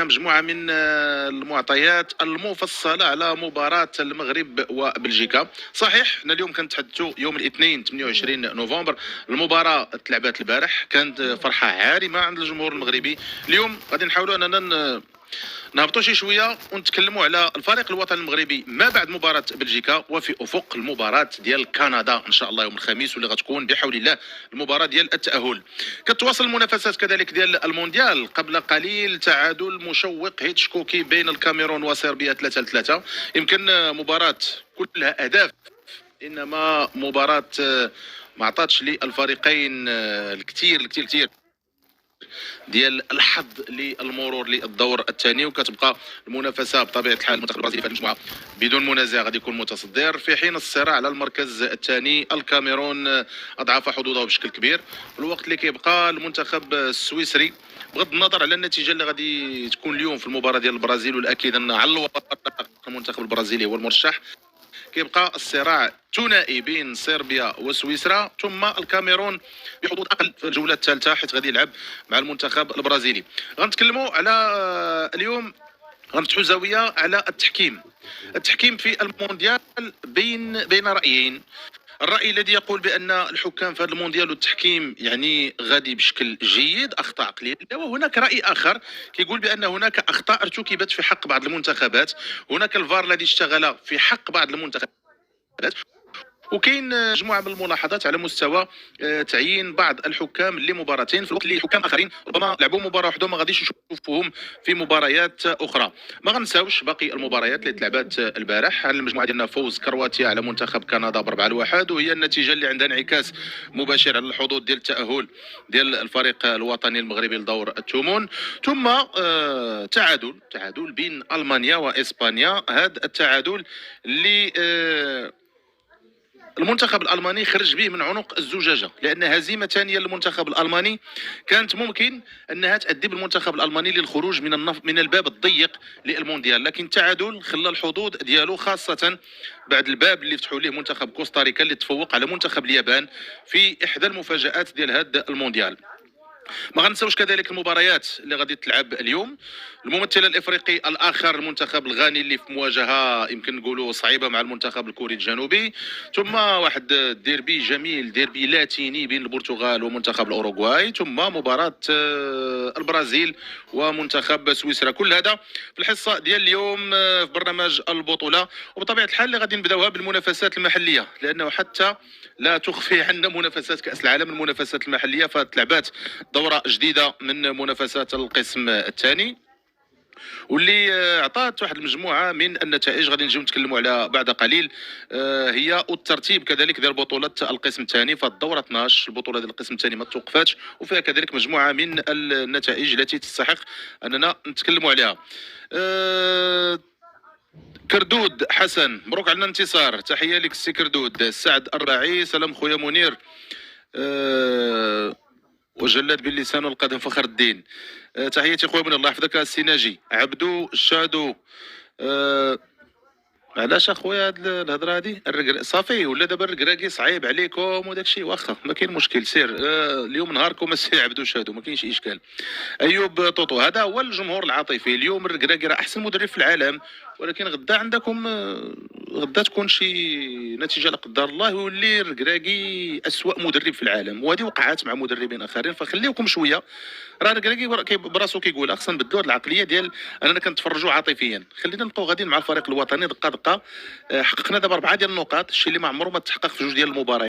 مجموعة من المعطيات المفصلة على مباراة المغرب وبلجيكا. صحيح حنا اليوم كنتحدثوا يوم الاثنين 28 نوفمبر. المباراة تلعبات البارح، كانت فرحة عارمة عند الجمهور المغربي. اليوم غادي نحاولوا اننا نهبطوا شي شويه ونتكلموا على الفريق الوطني المغربي ما بعد مباراه بلجيكا وفي افق المباراه ديال كندا ان شاء الله يوم الخميس، واللي غتكون بحول الله المباراه ديال التاهل. كتواصل المنافسات كذلك ديال المونديال. قبل قليل تعادل مشوق هيتشكوكي بين الكاميرون وصربيا 3-3. يمكن مباراه كلها اهداف، انما مباراه ما عطاتش للفريقين الكثير الكثير الكثير ديال الحظ للمرور للدور الثاني، وكتبقى المنافسه بطبيعه الحال. المنتخب البرازيلي في المجموعه بدون منازع غادي يكون متصدر، في حين الصراع على المركز الثاني الكاميرون اضعف حظوظه بشكل كبير. في الوقت اللي كيبقى المنتخب السويسري، بغض النظر على النتيجه اللي غادي تكون اليوم في المباراه ديال البرازيل، والاكيد ان على الورق المنتخب البرازيلي هو المرشح، كيبقى الصراع ثنائي بين صربيا وسويسرا ثم الكاميرون بحظوظ اقل في الجوله الثالثه، حيث غادي يلعب مع المنتخب البرازيلي. غنتكلموا على اليوم، غنفتحوا زاويه على التحكيم في المونديال بين رايين. الرأي الذي يقول بأن الحكام في هذا المونديال والتحكيم يعني غادي بشكل جيد، أخطاء قليلة. وهناك رأي آخر كيقول بأن هناك أخطاء ارتكبت في حق بعض المنتخبات، هناك الفار الذي اشتغل في حق بعض المنتخبات، وكاين مجموعه من الملاحظات على مستوى تعيين بعض الحكام لمباراتين، في الوقت اللي حكام اخرين ربما لعبوا مباراه واحده وما غاديش نشوفوهم في مباريات اخرى. ما غنساوش باقي المباريات اللي تلعبات البارح على المجموعه ديالنا. فوز كرواتيا على منتخب كندا ب4-1، وهي النتيجه اللي عندها انعكاس مباشر على الحظوظ ديال التاهل ديال الفريق الوطني المغربي لدور الثمن. ثم تعادل بين المانيا واسبانيا. هذا التعادل اللي المنتخب الالماني خرج به من عنق الزجاجه، لان هزيمه ثانيه للمنتخب الالماني كانت ممكن انها تؤدي بالمنتخب الالماني للخروج من الباب الضيق للمونديال، لكن التعادل خلى الحظوظ ديالو، خاصه بعد الباب اللي فتحوا ليه منتخب كوستاريكا اللي تفوق على منتخب اليابان في احدى المفاجات ديال هذا المونديال. ما غنساوش كذلك المباريات اللي غادي تلعب اليوم. الممثل الافريقي الاخر المنتخب الغاني اللي في مواجهه يمكن نقولوا صعيبه مع المنتخب الكوري الجنوبي، ثم واحد ديربي جميل، ديربي لاتيني بين البرتغال ومنتخب الاوروغواي، ثم مباراه البرازيل ومنتخب سويسرا. كل هذا في الحصه ديال اليوم في برنامج البطوله. وبطبيعه الحال اللي غادي نبداوها بالمنافسات المحليه، لانه حتى لا تخفي عنا منافسات كاس العالم، المنافسات المحليه فتلعبات دوره جديده من منافسات القسم الثاني، واللي عطات واحد المجموعه من النتائج غادي نجيو نتكلموا على بعد قليل. هي الترتيب كذلك ديال بطوله القسم الثاني. فالدوره 12 البطوله ديال القسم الثاني ما توقفاتش، وفيها كذلك مجموعه من النتائج التي تستحق اننا نتكلموا عليها. كردود حسن، مبروك على الانتصار، تحيه لك السي كردود. سعد الرعي، سلام خويا منير. وجلاد باللسان والقدم فخر الدين. تحياتي خويا من الله يحفظك السي ناجي. عبدو الشادو، علاش اخويا هاد الهضره هادي صافي ولا دابا الركراكي صعيب عليكم وداك الشيء؟ واخا ما كاين مشكل، سير اليوم نهاركم السي عبدو شادو، ما كاينش اشكال. ايوب طوطو، هذا هو الجمهور العاطفي. اليوم الركراكي راه احسن مدرب في العالم، ولكن غدا عندكم غدا تكون شي نتيجه لا قدر الله يولي الركراكي اسوأ مدرب في العالم، وهذه وقعات مع مدربين اخرين. فخليوكم شويه، راه الركراكي براسو كيقول خصنا نبدلوا هذه العقليه ديال اننا كنتفرجوا عاطفيا. خلينا نبقاو غاديين مع الفريق الوطني دقه دقه. حققنا دابا 4 ديال النقاط، الشيء اللي ما عمره ما تحقق في 2 ديال المباريات.